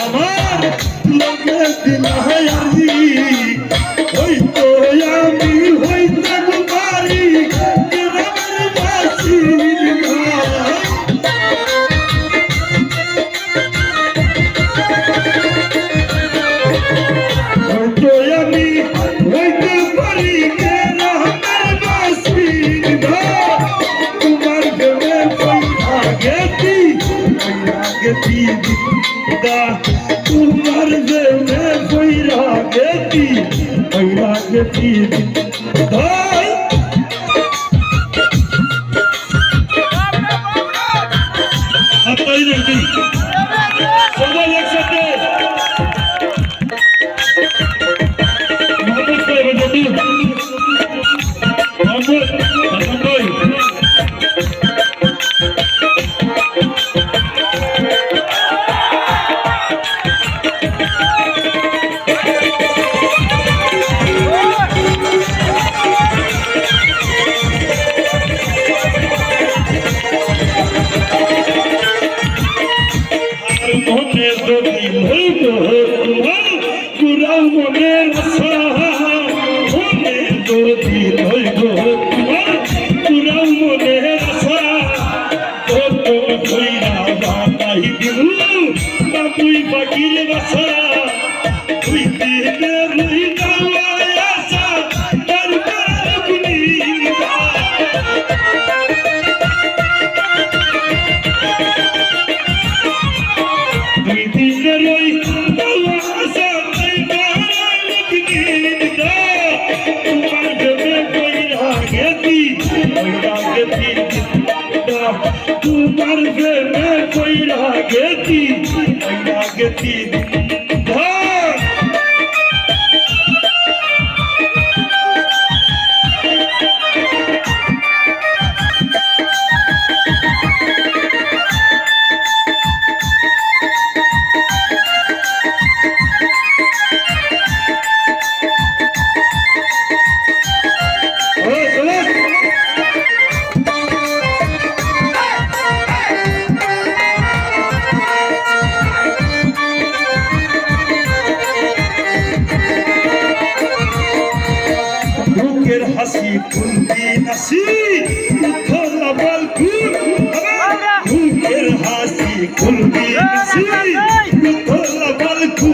আমার লগে দিলা হায়ারি হইতো আমি হইতে পারি গ্রামের বাসিন্দা হইতো আমি হইতে পারি গ্রামের বাসিন্দা তোমার গেলে পয়সা গেছি তোমার দেবে বৈরা গেতি সবাই একসাথে মনে যদি হইব তোমার পুরা মনের আশা মনে যদি হইব তোমার পুরা মনের আশা কত কইরা বাতাই দিল বাবুই পাখির বাসা তুই দিনে রই যাওয়ায় আশা তারপর গুনিবা তোমার প্রেমে কইরা গেছি হাসি কুন্দি নাসি উঠলা বালকুন বুকের হাসি কুন্দি নাসি উঠলা বালকুন